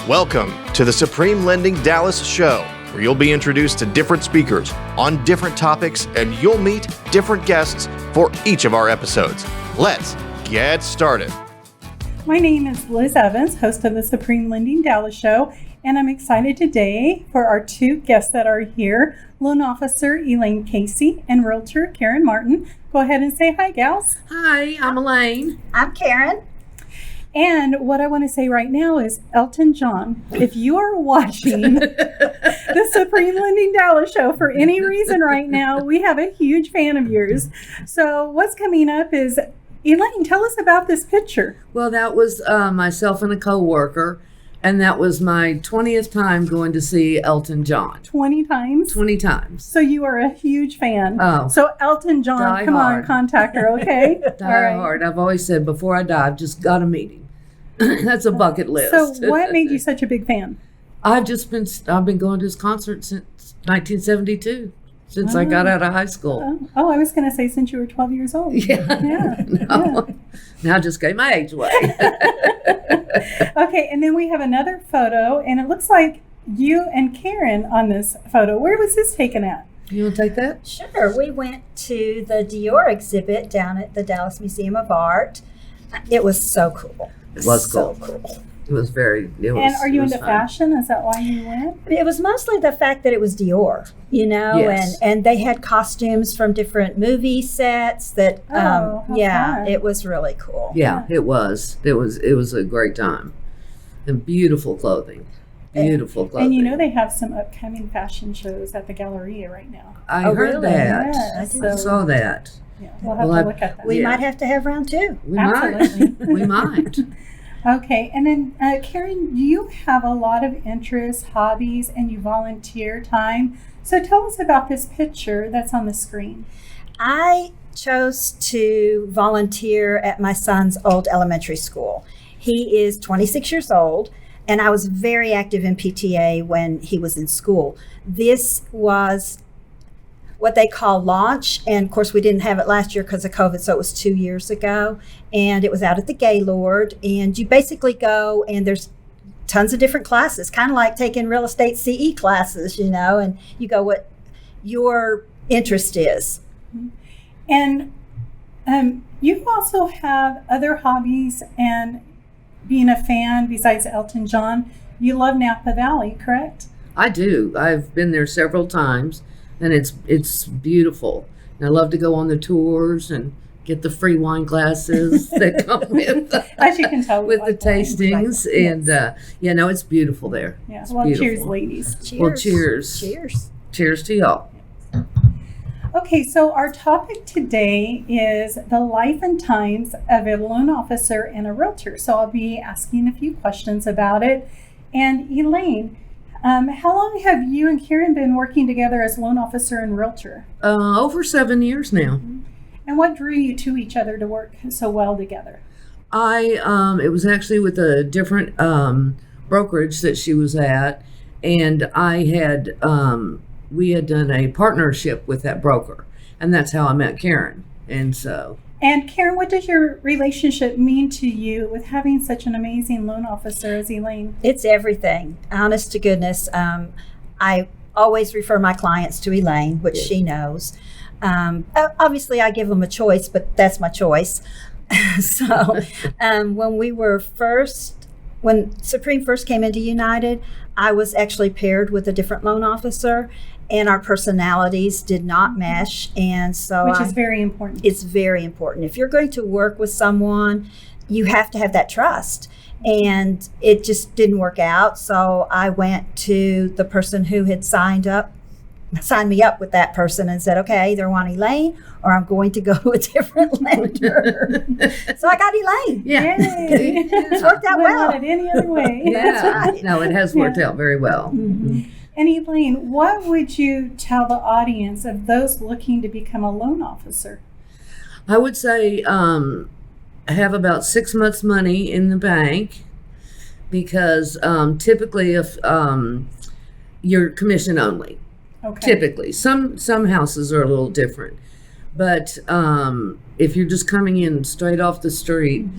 Welcome to the Supreme Lending Dallas Show, where you'll be introduced to different speakers on different topics, and you'll meet different guests for each of our episodes. Let's get started. My name is Liz Evans, host of the Supreme Lending Dallas Show, and I'm excited today for our two guests that are here, Loan Officer Elaine Casey and Realtor Karen Martin. Go ahead and say hi, gals. Hi, I'm Elaine. I'm Karen. And what I want to say right now is, Elton John, if you are watching the Supreme Lending Dallas Show for any reason right now, we have a huge fan of yours. So what's coming up is, Elaine, tell us about this picture. Well, that was myself and a coworker, and that was my 20th time going to see Elton John. 20 times? 20 times. So you are a huge fan. Oh. So Elton John, Die come hard. on, contact her, okay? Die hard. I've always said, before I die, I've just got to meet him. That's a bucket list. So what made you such a big fan? I've been going to his concert since 1972, since I got out of high school. Oh, I was going to say since you were 12 years old. Yeah. No. Now I just gave my age away. Okay, and then we have another photo, and it looks like you and Karen on this photo. Where was this taken at? You want to take that? Sure. We went to the Dior exhibit down at the Dallas Museum of Art. It was so cool. It was so cool. cool. It was very. And are you into fun. fashion? Is that why you went? It was mostly the fact that it was Dior, Yes. and they had costumes from different movie sets that, how fun. it was really cool. Yeah, it was. It was a great time, and beautiful clothing. Beautiful clothing. And you know they have some upcoming fashion shows at the Galleria right now. I Oh, heard really? that. Yes. I saw that. Yeah, we'll have Well, to look at that. We Yeah. might have to have round two. We Absolutely. might. We might. Okay, and then Karen, you have a lot of interests, hobbies, and you volunteer time. So tell us about this picture that's on the screen. I chose to volunteer at my son's old elementary school. He is 26 years old, and I was very active in PTA when he was in school. This was what they call launch, and of course we didn't have it last year because of COVID, so it was 2 years ago, and it was out at the Gaylord, and you basically go and there's tons of different classes, kind of like taking real estate CE classes, and you go what your interest is. And you also have other hobbies, and being a fan besides Elton John, you love Napa Valley, correct? I do. I've been there several times, and it's beautiful. And I love to go on the tours and get the free wine glasses that come with As you can tell, we with the like wine. tastings. Yes. And it's beautiful there. Yeah. It's Well, beautiful. cheers, ladies. Cheers. Well, cheers. Cheers. Cheers to y'all. Okay, so our topic today is the life and times of a loan officer and a realtor. So I'll be asking a few questions about it. And Elaine, how long have you and Karen been working together as loan officer and realtor? Over 7 years now. And what drew you to each other to work so well together? It was actually with a different brokerage that she was at, and we had done a partnership with that broker, and that's how I met Karen. And so. And Karen, what does your relationship mean to you with having such an amazing loan officer as Elaine? It's everything, honest to goodness. I always refer my clients to Elaine, which she knows. Obviously, I give them a choice, but that's my choice. So when Supreme first came into United, I was actually paired with a different loan officer, and our personalities did not mesh. And so Which is very important. it's very important. If you're going to work with someone, you have to have that trust. And it just didn't work out. So I went to the person who had signed me up with that person and said, okay, I either want Elaine or I'm going to go to a different lender. So I got Elaine. Yeah. Yay. It's worked out Wouldn't well. want it any other way. Yeah. right. No, it has worked out very well. Mhm. And Elaine, what would you tell the audience of those looking to become a loan officer? I would say have about 6 months' money in the bank, because typically if you're commission only. Okay. Typically, some houses are a little different, but if you're just coming in straight off the street,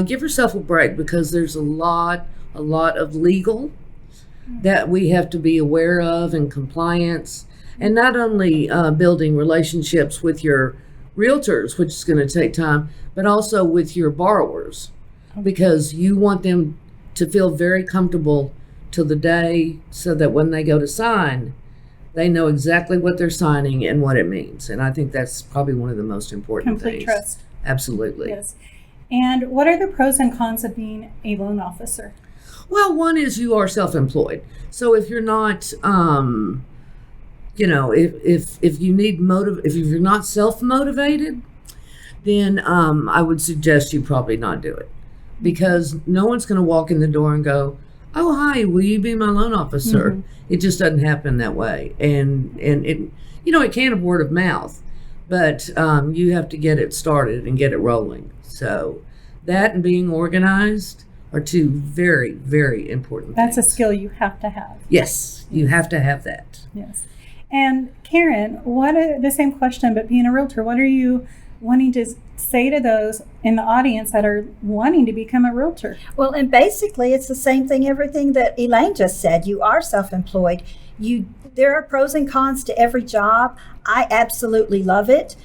give yourself a break, because there's a lot a lot of legal that we have to be aware of, and compliance, and not only building relationships with your realtors, which is going to take time, but also with your borrowers, because you want them to feel very comfortable till the day, so that when they go to sign, they know exactly what they're signing and what it means. And I think that's probably one of the most important Complete things. trust. Absolutely. Yes. And what are the pros and cons of being a loan officer? Well, one is you are self-employed. So if you're not, if you need if you're not self-motivated, then I would suggest you probably not do it, because no one's going to walk in the door and go, "Oh, hi, will you be my loan officer?" Mm-hmm. It just doesn't happen that way. And it, it can have word of mouth, but you have to get it started and get it rolling. So that and being organized are two very, very important That's things. a skill you have to have. Yes, you have to have that. Yes. And Karen, the same question, but being a realtor, what are you wanting to say to those in the audience that are wanting to become a realtor? Well, and basically it's the same thing, everything that Elaine just said. You are self-employed. There are pros and cons to every job. I absolutely love it,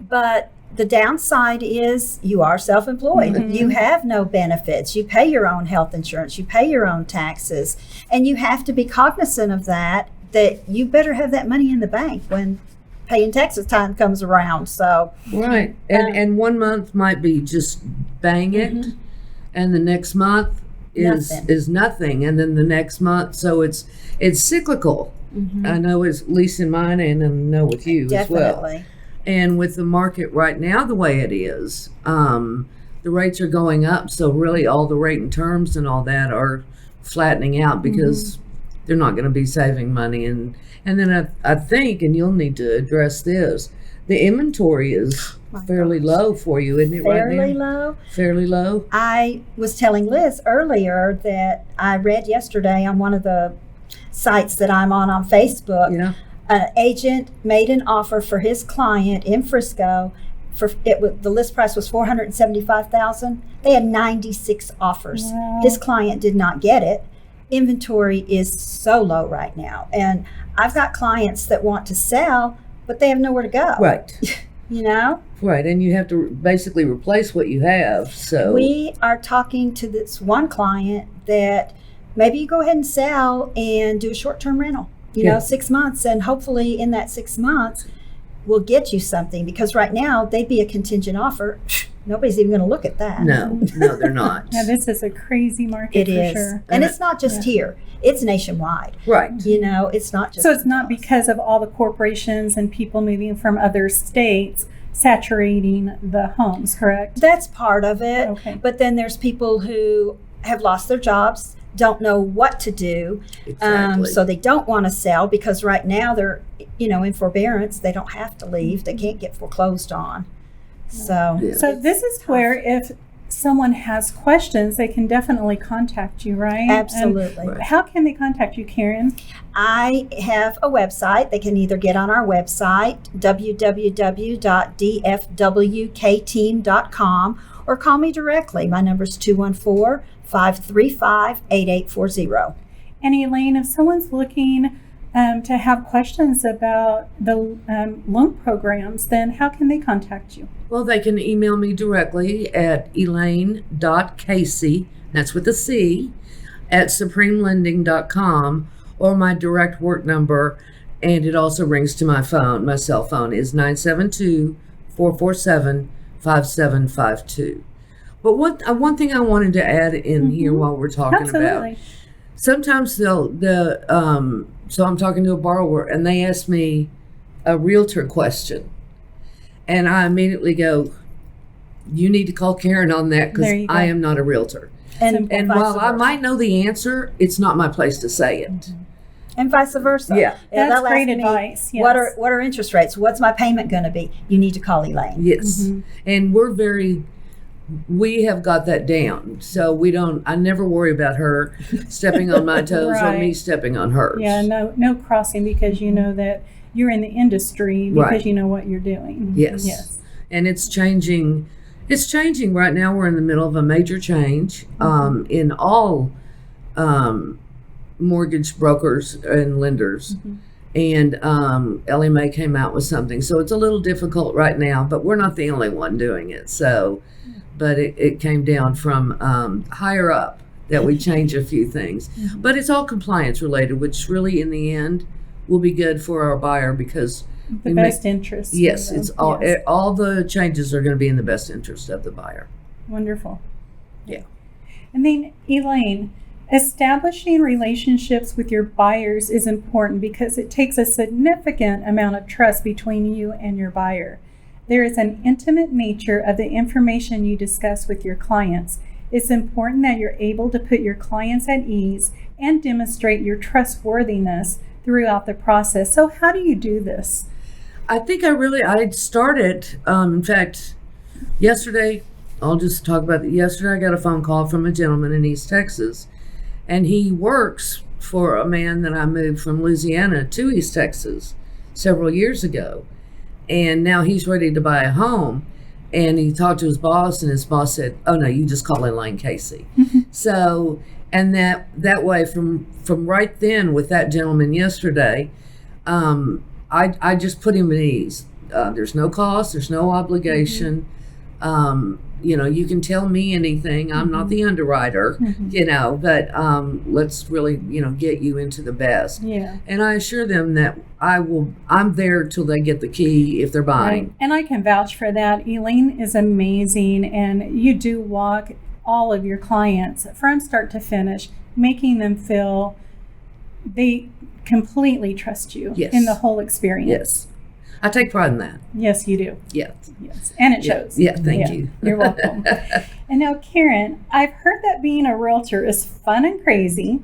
but the downside is you are self-employed. Mm-hmm. You have no benefits. You pay your own health insurance. You pay your own taxes. And you have to be cognizant of that you better have that money in the bank when paying taxes time comes around. So Right. And 1 month might be just bang it, Mm-hmm. and the next month is nothing, and then the next month. So it's cyclical. Mm-hmm. I know, it's at least in mine, and I know with you as well. definitely. And with the market right now the way it is, the rates are going up. So really all the rate and terms and all that are flattening out, because they're not going to be saving money. And then I think, and you'll need to address this, the inventory is fairly low for you, isn't it, right now? Fairly low. Fairly low? I was telling Liz earlier that I read yesterday on one of the sites that I'm on Facebook. Yeah. An agent made an offer for his client in Frisco. The list price was $475,000. They had 96 offers. Wow. His client did not get it. Inventory is so low right now, and I've got clients that want to sell, but they have nowhere to go. Right. Right. And you have to basically replace what you have. So We are talking to this one client that maybe you go ahead and sell and do a short-term rental, 6 months, and hopefully in that 6 months we'll get you something, because right now they'd be a contingent offer. Nobody's even going to look at that. no, they're not. Yeah, this is a crazy market It for is. sure. And it's not just here. It's nationwide. Right. It's not just. So it's not because of all the corporations and people moving from other states saturating the homes, correct? That's part of it. Okay. But then there's people who have lost their jobs, don't know what to do. Exactly. So they don't want to sell, because right now they're, in forbearance. They don't have to leave. They can't get foreclosed on. So, Yeah. So this is where if someone has questions, they can definitely contact you, right? absolutely. And how can they contact you, Karen? I have a website. They can either get on our website, www.dfwkteam.com, or call me directly. My number is 214-535-8840. And Elaine, if someone's looking to have questions about the loan programs, then how can they contact you? Well, they can email me directly at elaine.casey, that's with a C, at supremelending.com, or my direct work number, and it also rings to my phone. My cell phone is 972-447-5752. But one thing I wanted to add in here while we're talking Absolutely. about, sometimes so I'm talking to a borrower and they ask me a realtor question, and I immediately go, you need to call Karen on that, because There you go. I am not a realtor. And And vice while I versa. might know the answer, it's not my place to say it. And vice versa. Yeah. That's they'll ask great me, advice, What yes. are interest rates? What's my payment going to be? You need to call Elaine. Yes. And we have got that down. So I never worry about her stepping on my toes or me Right. stepping on hers. Yeah, no crossing, because you know that you're in the industry, because Right. you know what you're doing. Yes. Yes. And it's changing. It's changing right now. We're in the middle of a major change in all mortgage brokers and lenders. And Ellie Mae came out with something. So it's a little difficult right now, but we're not the only one doing it. So, but it came down from higher up that we change a few things. But it's all compliance related, which really in the end will be good for our buyer because the best interest. Yes, it's all the changes are going to be in the best interest of the buyer. Wonderful. Yeah. And then Elaine, establishing relationships with your buyers is important because it takes a significant amount of trust between you and your buyer. There is an intimate nature of the information you discuss with your clients. It's important that you're able to put your clients at ease and demonstrate your trustworthiness throughout the process. So how do you do this? I think I started, in fact, yesterday, I'll just talk about it. Yesterday I got a phone call from a gentleman in East Texas, and he works for a man that I moved from Louisiana to East Texas several years ago. And now he's ready to buy a home. And he talked to his boss, and his boss said, "Oh no, you just call Elaine Casey." So, and that way from right then with that gentleman yesterday, I just put him at ease. There's no cost, there's no obligation. You can tell me anything. I'm not the underwriter, but let's really, get you into the best. Yeah. And I assure them that I'm there till they get the key if they're buying. Right. And I can vouch for that. Elaine is amazing, and you do walk all of your clients from start to finish, making them feel they completely trust you in the whole experience. Yes. I take pride in that. Yes, you do. Yes. Yes. And it shows. Yeah, thank you. You're welcome. And now, Karen, I've heard that being a realtor is fun and crazy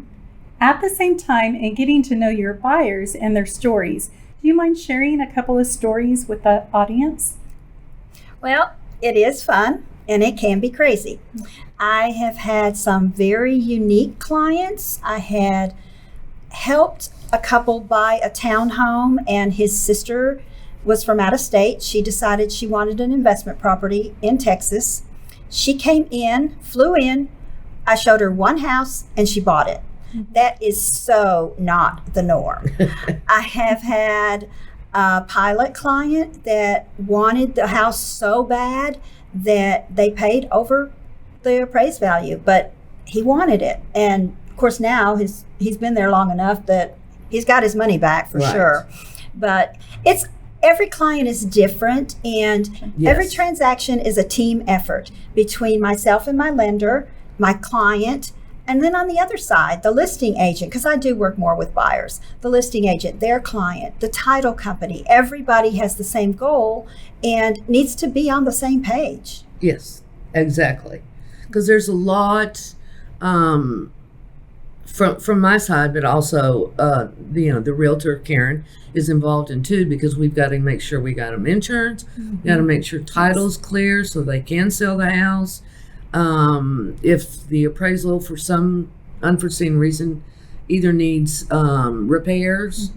at the same time and getting to know your buyers and their stories. Do you mind sharing a couple of stories with the audience? Well, it is fun and it can be crazy. I have had some very unique clients. I had helped a couple buy a townhome, and his sister was from out of state. She decided she wanted an investment property in Texas. She came in, flew in. I showed her one house and she bought it. That is so not the norm. I have had a pilot client that wanted the house so bad that they paid over the appraised value, but he wanted it. And of course now he's been there long enough that he's got his money back for sure. But every client is different, and every transaction is a team effort between myself and my lender, my client, and then on the other side, the listing agent, because I do work more with buyers, the listing agent, their client, the title company. Everybody has the same goal and needs to be on the same page. Yes, exactly. Because there's a lot from my side, but also the realtor Karen is involved in too, because we've got to make sure we got them insurance, we got to make sure title's clear so they can sell the house. If the appraisal for some unforeseen reason either needs repairs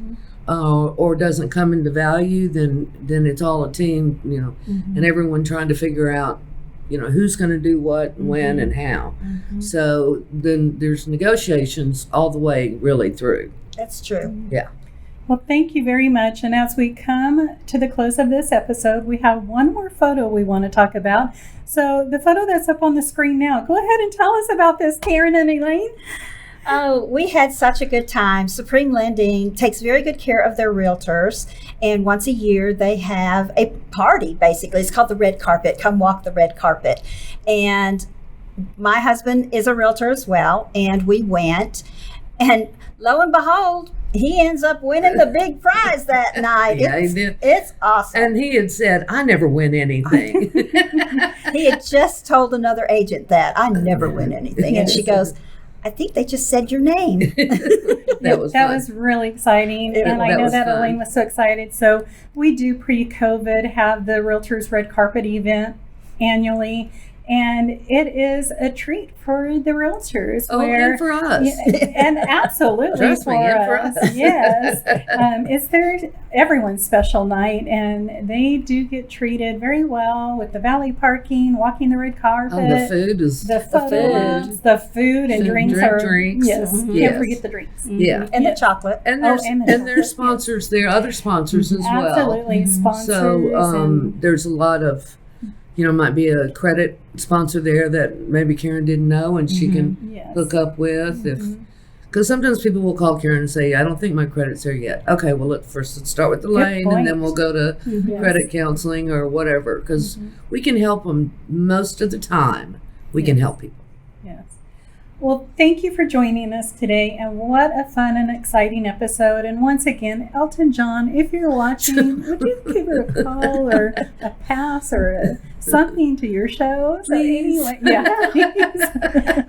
or doesn't come into value, then it's all a team, and everyone trying to figure out who's going to do what, when, and how. So then there's negotiations all the way really through. That's true. Yeah. Well, thank you very much. And as we come to the close of this episode, we have one more photo we want to talk about. So the photo that's up on the screen now, go ahead and tell us about this, Karen and Elaine. Oh, we had such a good time. Supreme Lending takes very good care of their realtors, and once a year they have a party, basically. It's called the red carpet. Come walk the red carpet. And my husband is a realtor as well, and we went, and lo and behold, he ends up winning the big prize that night. Yeah, he did. It's awesome. And he had said, "I never win anything." He had just told another agent that, "I never win anything." And she goes, "I think they just said your name." That was really exciting. And I know that Elaine was so excited. So we do pre-COVID have the Realtors Red Carpet event annually. And it is a treat for the realtors. Oh, and for us. And absolutely Trust for me, and for us. us. Yes. It's everyone's special night, and they do get treated very well with the valet parking, walking the red carpet. The food is The photos, the food and drinks are drinks. yes. Mhm. Can't Yes. forget the drinks. Yeah. And Yeah. the chocolate. And Oh, there's and the and there's chocolate, sponsors there, other sponsors as well. Absolutely, sponsors. So and there's a lot of, might be a credit sponsor there that maybe Karen didn't know, and she can yes. hook up with if. Mhm. Because sometimes people will call Karen and say, "I don't think my credit's there yet." Okay, well, let's start with Elaine, and then point. we'll go to Yes. credit counseling or whatever. Because we can help them most of the time. We can Yes. help people. Yes. Well, thank you for joining us today, and what a fun and exciting episode. And once again, Elton John, if you're watching, would you give her a call or a pass or something to your show? So Please. anyway, yeah, please.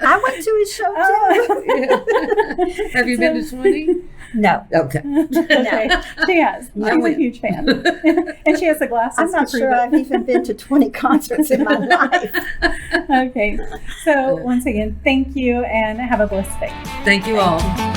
I went to his show too. Have you been to 20? No. Okay. Okay, she has. I She's a went. huge fan, and she has the glasses. I'm not to prove sure it. I've even been to 20 concerts in my life. Okay, so once again, thank you, and have a blessed day. Thank you all.